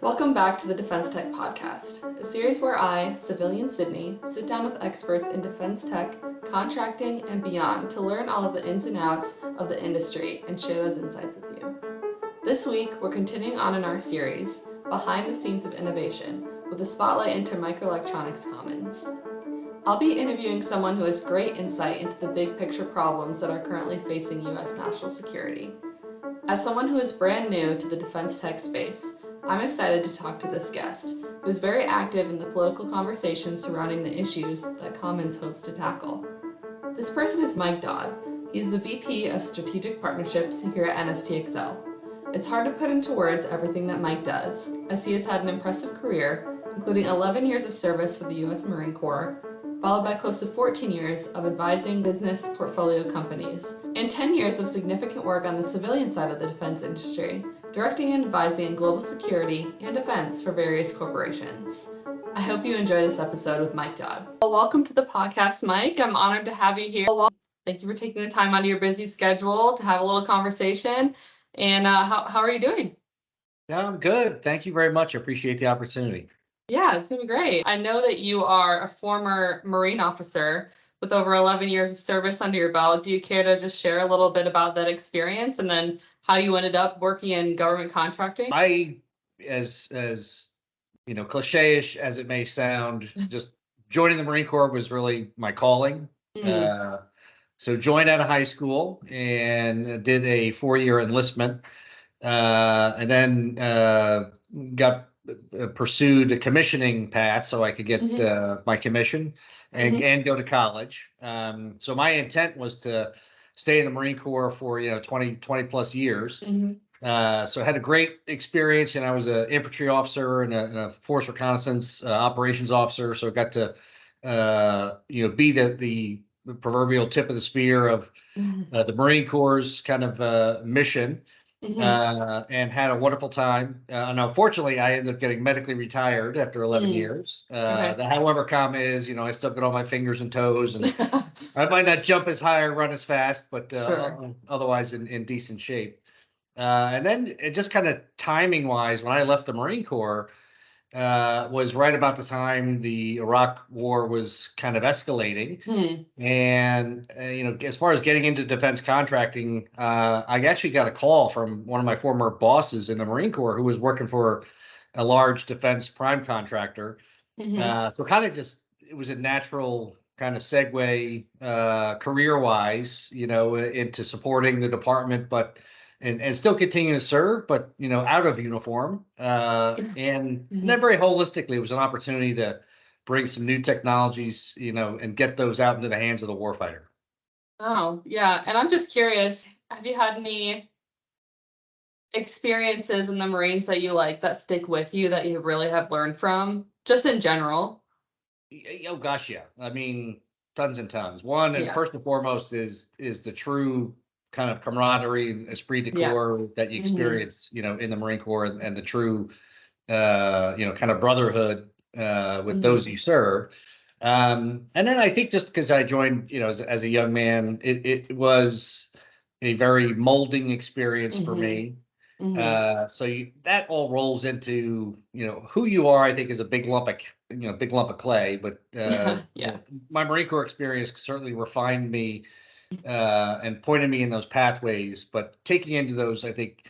Welcome back to the Defense Tech Podcast, a series where I, civilian Sydney, sit down with experts in defense tech, contracting, and beyond to learn all of the ins and outs of the industry and share those insights with you. This week, we're continuing on in our series, Behind the Scenes of Innovation, with a spotlight into Microelectronics Commons. I'll be interviewing someone who has great insight into the big picture problems that are currently facing U.S. national security. As someone who is brand new to the defense tech space, I'm excited to talk to this guest, who is very active in the political conversation surrounding the issues that Commons hopes to tackle. This person is Mike Dodd. He's the VP of Strategic Partnerships here at NTSXL. It's hard to put into words everything that Mike does, as he has had an impressive career, including 11 years of service for the U.S. Marine Corps, followed by close to 14 years of advising business portfolio companies, and 10 years of significant work on the civilian side of the defense industry, directing and advising in global security and defense for various corporations. I hope you enjoy this episode with Mike Dodd. Well, welcome to the podcast, Mike. I'm honored to have you here. Thank you for taking the time out of your busy schedule to have a little conversation. And how are you doing? Yeah, I'm good. Thank you very much. I appreciate the opportunity. Yeah, it's going to be great. I know that you are a former Marine officer with over 11 years of service under your belt. Do you care to just share a little bit about that experience and then how you ended up working in government contracting? As cliche-ish as it may sound, just joining the Marine Corps was really my calling. So joined out of high school and did a 4-year enlistment, and then pursued a commissioning path so I could get my commission and go to college. So my intent was to stay in the Marine Corps for 20 plus years. So I had a great experience, and I was an infantry officer and a force reconnaissance operations officer. So I got to be the proverbial tip of the spear of the Marine Corps' kind of mission. And had a wonderful time. And unfortunately, I ended up getting medically retired after 11 years. The however comma is, I still got all my fingers and toes, and I might not jump as high or run as fast, but otherwise in decent shape. And then it just kind of timing wise, when I left the Marine Corps, was right about the time the Iraq War was kind of escalating. And, as far as getting into defense contracting, I actually got a call from one of my former bosses in the Marine Corps who was working for a large defense prime contractor. So kind of it was a natural kind of segue career-wise, into supporting the department, but and still continuing to serve, but out of uniform, and then very holistically, it was an opportunity to bring some new technologies, and get those out into the hands of the warfighter. Oh, yeah. And I'm just curious, have you had any experiences in the Marines that you like that stick with you that you really have learned from, just in general? Oh gosh, yeah. I mean, tons and tons. One, and first and foremost, is the true kind of camaraderie and esprit de corps that you experience, in the Marine Corps, and the true, kind of brotherhood with those you serve. And then I think just because I joined, as a young man, it was a very molding experience for me. So that all rolls into, who you are, I think, is a big lump of clay. But my Marine Corps experience certainly refined me and pointed me in those pathways. But taking into those, I think,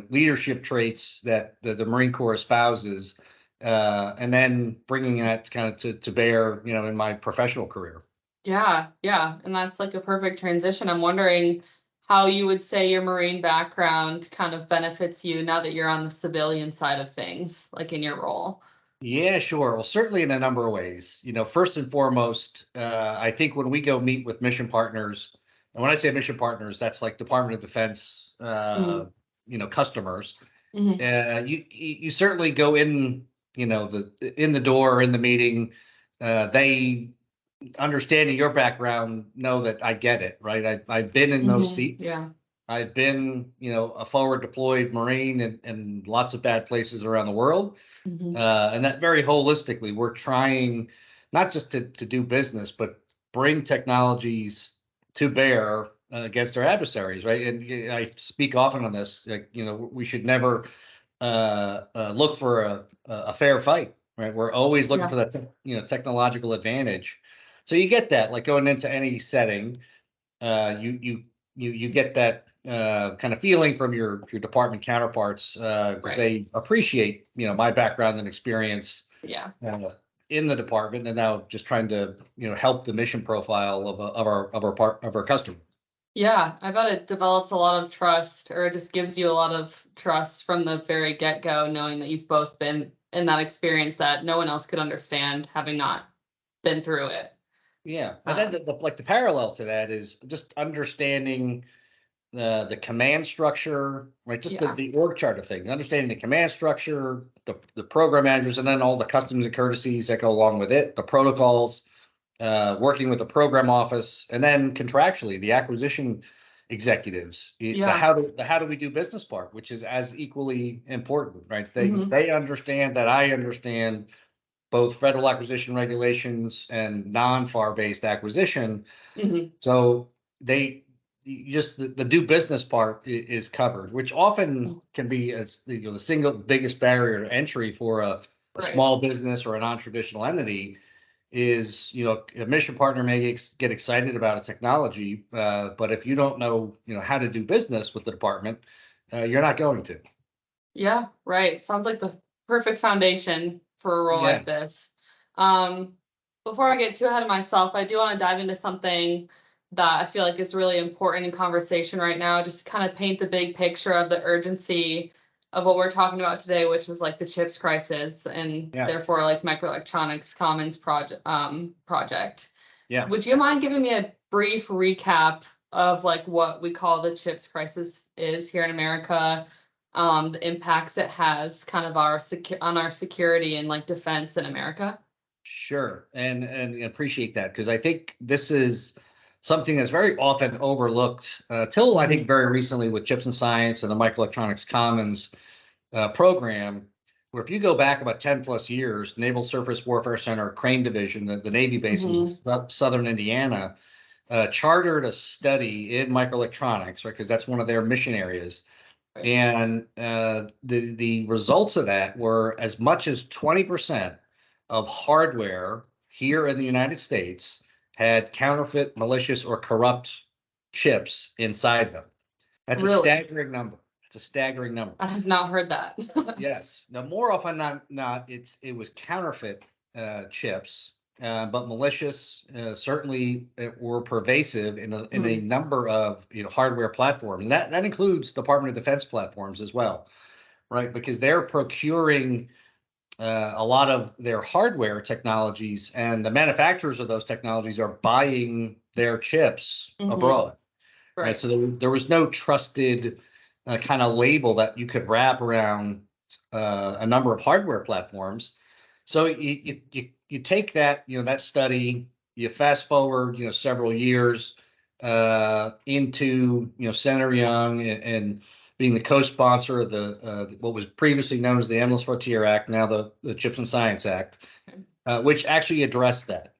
leadership traits that the Marine Corps espouses, and then bringing that kind of to bear, in my professional career. Yeah. And that's like a perfect transition. I'm wondering how you would say your Marine background kind of benefits you now that you're on the civilian side of things, like in your role. Yeah, sure. Well, certainly in a number of ways. First and foremost, I think when we go meet with mission partners, and when I say mission partners, that's like Department of Defense, customers. You certainly go in, in the door, in the meeting. They, understanding your background, know that I get it, right? I've been in those seats. Yeah. I've been, a forward deployed Marine in lots of bad places around the world. And that very holistically, we're trying not just to do business, but bring technologies to bear against our adversaries, right? And I speak often on this, we should never look for a fair fight, right? We're always looking Yeah. for that, technological advantage. So you get that, like going into any setting, you get that kind of feeling from your department counterparts because Right. they appreciate, my background and experience Yeah. uh, in the department, and now just trying to, help the mission profile of our customer. Yeah, I bet it develops a lot of trust, or it just gives you a lot of trust from the very get-go, knowing that you've both been in that experience that no one else could understand, having not been through it. Yeah, and then Um, the parallel to that is just understanding the command structure, right? Just yeah. the org chart of things, understanding the command structure, the program managers, and then all the customs and courtesies that go along with it, the protocols, working with the program office, and then contractually the acquisition executives, Yeah. the how do we do business part, which is as equally important, right? Hmm. They understand that I understand both federal acquisition regulations and non-FAR based acquisition. Hmm. So they just the do business part is covered, which often can be as the single biggest barrier to entry for a Right. small business or a non-traditional entity is, a mission partner may get excited about a technology, but if you don't know, how to do business with the department, you're not going to. Yeah, right. Sounds like the perfect foundation for a role Yeah, like this. Um, Before I get too ahead of myself, I do want to dive into something that I feel like is really important in conversation right now, just to kind of paint the big picture of the urgency of what we're talking about today, which is like the chips crisis and yeah, therefore like Microelectronics Commons project. yeah. Would you mind giving me a brief recap of like what we call the chips crisis is here in America, the impacts it has kind of on our security and like defense in America? Sure, and appreciate that because I think this is something that's very often overlooked till I think Hmm. very recently with Chips and Science and the Microelectronics Commons program, where if you go back about 10 plus years, Naval Surface Warfare Center Crane Division, the Navy base in Hmm. southern Indiana, chartered a study in microelectronics, right? Because that's one of their mission areas. Right. And the results of that were as much as 20% of hardware here in the United States had counterfeit, malicious, or corrupt chips inside them. That's a Really? staggering number. It's a staggering number. I have not heard that. Yes. Now, more often than not, it was counterfeit chips, but malicious certainly were pervasive in a Hmm. number of hardware platforms. And that includes Department of Defense platforms as well, right? Because they're procuring a lot of their hardware technologies, and the manufacturers of those technologies are buying their chips Hmm. abroad, right? Right. So there was no trusted kind of label that you could wrap around a number of hardware platforms. So you take that that study, you fast forward several years into Senator Young and being the co-sponsor of the what was previously known as the Endless Frontier Act, now the Chips and Science Act, which actually addressed that,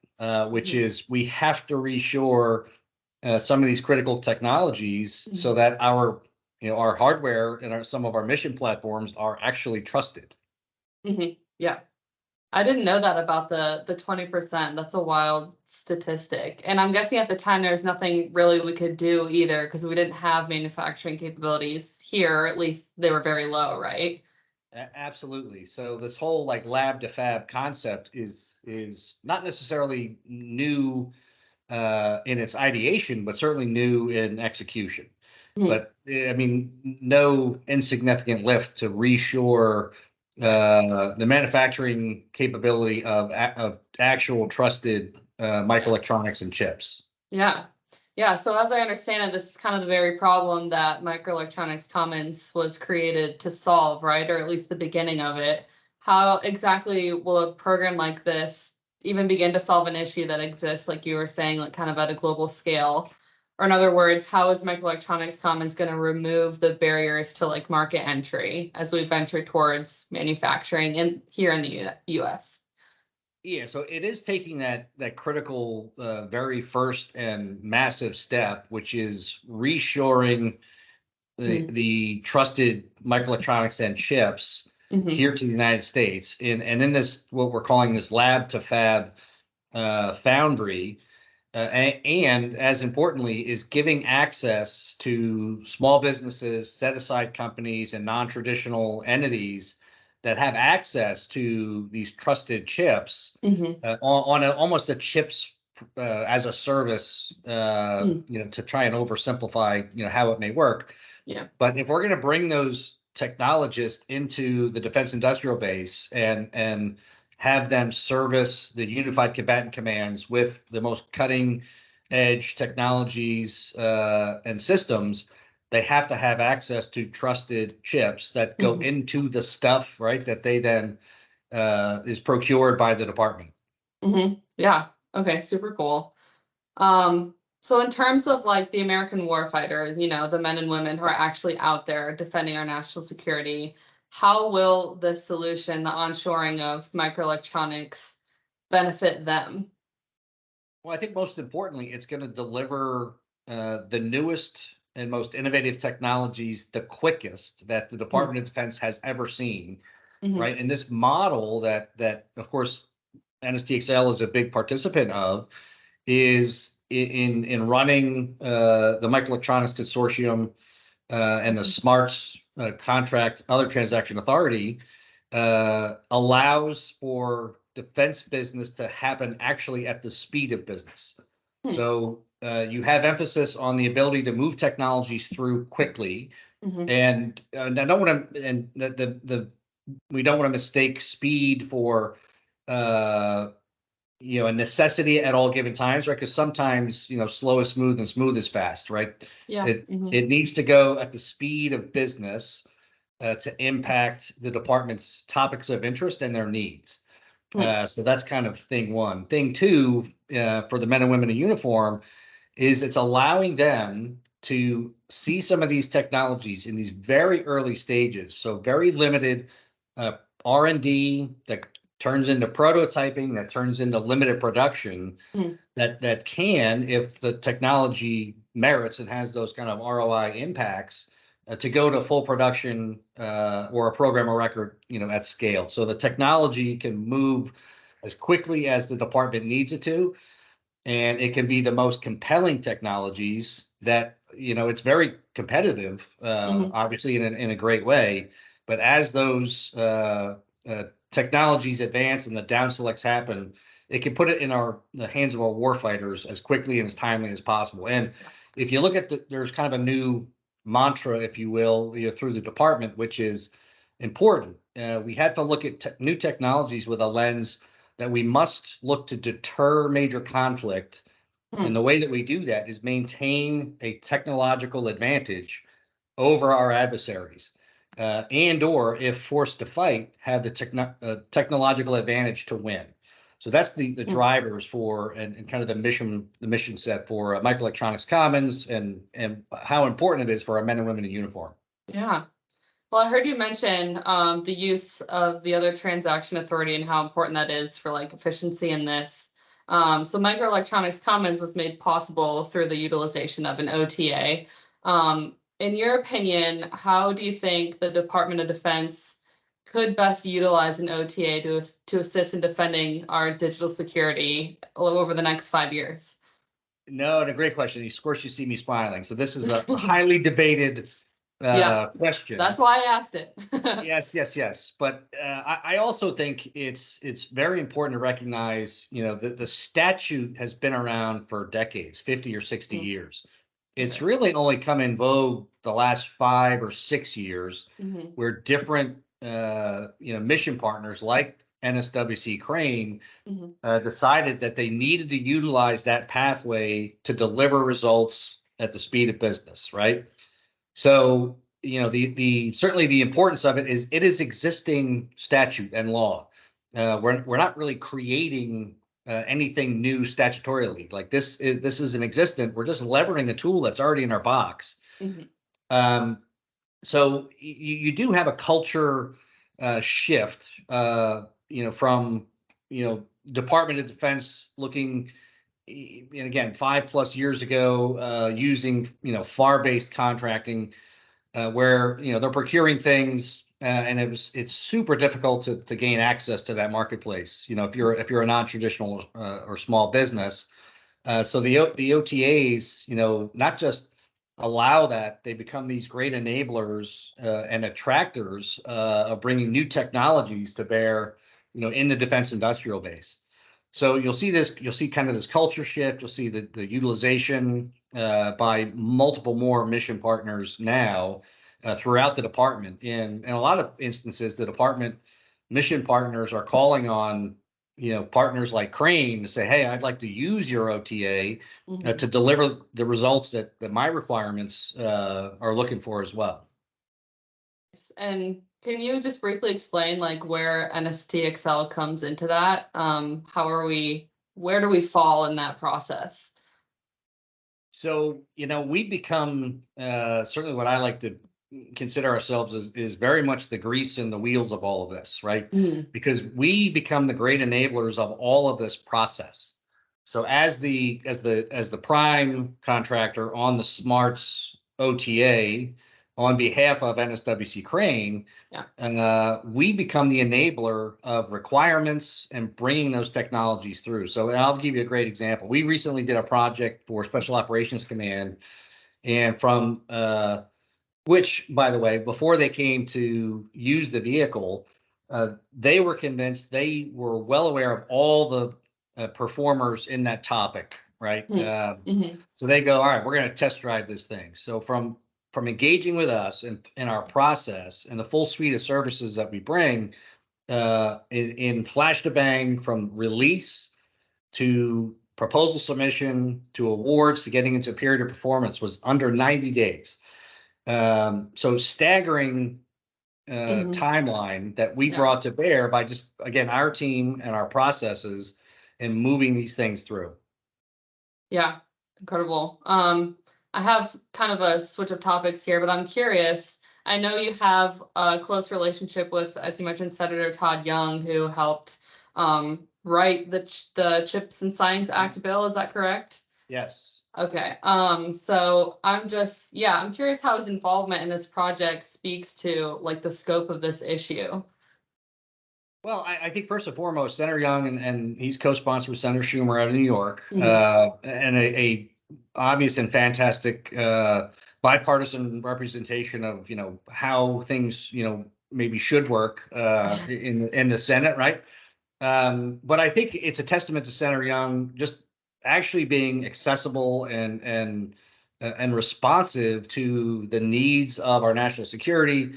which Hmm. is we have to reshore some of these critical technologies so Hmm. that our hardware and some of our mission platforms are actually trusted. Hmm. Yeah. I didn't know that about the 20%. That's a wild statistic. And I'm guessing at the time there's nothing really we could do either because we didn't have manufacturing capabilities here, or at least they were very low, right? Absolutely. So this whole like lab to fab concept is not necessarily new in its ideation, but certainly new in execution. Mhm. But I mean, no insignificant lift to reshore Right. the manufacturing capability of actual trusted Yeah. microelectronics and chips. Yeah. Yeah. So as I understand it, this is kind of the very problem that Microelectronics Commons was created to solve, right? Or at least the beginning of it. How exactly will a program like this even begin to solve an issue that exists, like you were saying, like kind of at a global scale? Or in other words, how is Microelectronics Commons going to remove the barriers to like market entry as we venture towards manufacturing in here in the US? Yeah, so it is taking that critical, very first and massive step, which is reshoring the trusted microelectronics and chips here to the United States. And in this, what we're calling this lab to fab foundry, and as importantly, is giving access to small businesses, set aside companies, and non-traditional entities that have access to these trusted chips on almost a chips as a service, to try and oversimplify, how it may work. Yeah. But if we're going to bring those technologists into the defense industrial base and have them service the unified combatant commands with the most cutting edge technologies and systems, they have to have access to trusted chips that go into the stuff, right, that they then is procured by the department. Yeah. Okay. Super cool. So in terms of like the American warfighter, the men and women who are actually out there defending our national security, how will this solution, the onshoring of microelectronics, benefit them? Well, I think most importantly, it's going to deliver the newest and most innovative technologies the quickest that the Department of Defense has ever seen, right? And this model that of course NTSXL is a big participant of is in running the Microelectronics Consortium and the SMARTS contract, other transaction authority, allows for defense business to happen actually at the speed of business. So you have emphasis on the ability to move technologies through quickly, and I don't want to, and we don't want to mistake speed for a necessity at all given times, right? Because sometimes, slow is smooth and smooth is fast, right? Yeah. It needs to go at the speed of business to impact the department's topics of interest and their needs. So that's kind of thing one. Thing two, for the men and women in uniform, is it's allowing them to see some of these technologies in these very early stages. So very limited R&D that turns into prototyping, that turns into limited production, that can, if the technology merits and has those kind of ROI impacts, to go to full production or a program of record, at scale. So the technology can move as quickly as the department needs it to, and it can be the most compelling technologies that, it's very competitive, obviously in a great way. But as those technologies advance and the down selects happen, it can put it in the hands of our warfighters as quickly and as timely as possible. And if you look at there's kind of a new mantra, if you will, through the department, which is important. We had to look at new technologies with a lens that we must look to deter major conflict. And the way that we do that is maintain a technological advantage over our adversaries, and or if forced to fight, have the technological advantage to win. So that's the drivers for and kind of the mission set for Microelectronics Commons and how important it is for our men and women in uniform. Yeah. Well, I heard you mention the use of the other transaction authority and how important that is for like efficiency in this. So Microelectronics Commons was made possible through the utilization of an OTA. In your opinion, how do you think the Department of Defense could best utilize an OTA to assist in defending our digital security over the next 5 years? No, and a great question. Of course, you see me smiling. So this is a highly debated question. That's why I asked it. Yes. But I also think it's very important to recognize, the statute has been around for decades, 50 or 60 years. It's really only come in vogue the last 5 or 6 years, where different mission partners like NSWC Crane decided that they needed to utilize that pathway to deliver results at the speed of business, right? So, the certainly the importance of it is existing statute and law. We're not really creating anything new statutorily. Like this is an existent. We're just levering a tool that's already in our box. So you do have a culture shift, from Department of Defense looking, and again 5+ years ago, using FAR-based contracting where they're procuring things, and it's super difficult to gain access to that marketplace. If you're a non-traditional or small business. So the OTAs, not just allow that, they become these great enablers and attractors of bringing new technologies to bear, in the defense industrial base. So you'll see kind of this culture shift. You'll see the utilization by multiple more mission partners now throughout the department. In a lot of instances, the department mission partners are calling on partners like Crane to say, hey, I'd like to use your OTA to deliver the results that my requirements are looking for as well. And can you just briefly explain like where NTSXL comes into that? Where do we fall in that process? So, we become certainly what I like to consider ourselves is very much the grease in the wheels of all of this, right? Because we become the great enablers of all of this process. So as the prime contractor on the Smarts OTA on behalf of NSWC Crane, we become the enabler of requirements and bringing those technologies through. So I'll give you a great example. We recently did a project for Special Operations Command, and from which, by the way, before they came to use the vehicle, they were convinced, they were well aware of all the performers in that topic, right? So they go, all right, we're going to test drive this thing. So from engaging with us and in our process and the full suite of services that we bring in flash to bang, from release to proposal submission to awards to getting into a period of performance, was under 90 days. So staggering timeline that we brought to bear by just, again, our team and our processes and moving these things through. Yeah, incredible. I have kind of a switch of topics here, but I'm curious. I know you have a close relationship with, as you mentioned, Senator Todd Young, who helped write the Chips and Science Act bill. Is that correct? Yes. Okay. So I'm curious how his involvement in this project speaks to like the scope of this issue. Well, I think first and foremost, Senator Young, and he's co-sponsored with Senator Schumer out of New York, and a obvious and fantastic bipartisan representation of how things maybe should work in the Senate, right? But I think it's a testament to Senator Young just actually being accessible and responsive to the needs of our national security.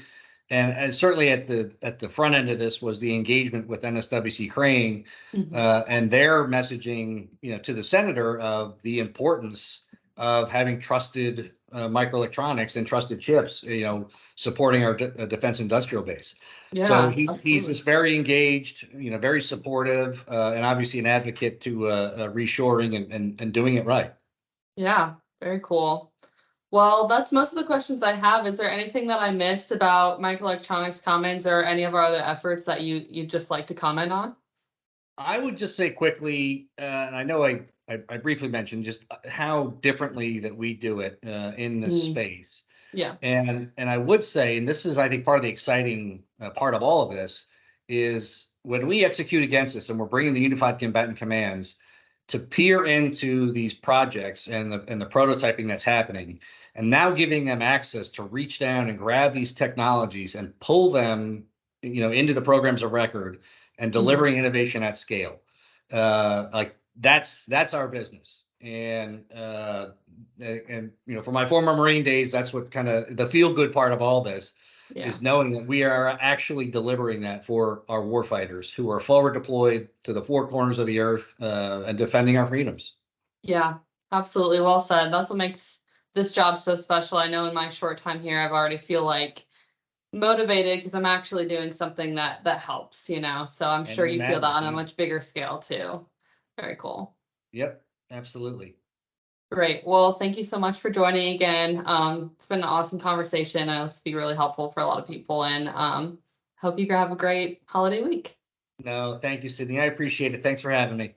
And certainly at the front end of this was the engagement with NSWC Crane and their messaging, to the senator of the importance of having trusted microelectronics and trusted chips, supporting our defense industrial base. Yeah, so he's just very engaged, very supportive, and obviously an advocate to reshoring and doing it right. Yeah, very cool. Well, that's most of the questions I have. Is there anything that I missed about Microelectronics Commons or any of our other efforts that you'd just like to comment on? I would just say quickly, and I know I briefly mentioned just how differently that we do it in this space. Yeah. And I would say, and this is, I think, part of the exciting part of all of this, is when we execute against this and we're bringing the Unified Combatant Commands to peer into these projects and the prototyping that's happening, and now giving them access to reach down and grab these technologies and pull them, into the programs of record and delivering innovation at scale. Like that's our business. And for my former Marine days, that's what kind of the feel good part of all this is, knowing that we are actually delivering that for our warfighters who are forward deployed to the four corners of the earth and defending our freedoms. Yeah, absolutely. Well said. That's what makes this job so special. I know in my short time here, I've already feel like motivated because I'm actually doing something that helps, so I'm sure you feel that on a much bigger scale too. Very cool. Yep, absolutely. Great. Well, thank you so much for joining again. It's been an awesome conversation. I know this will be really helpful for a lot of people, and hope you have a great holiday week. No, thank you, Sydney. I appreciate it. Thanks for having me.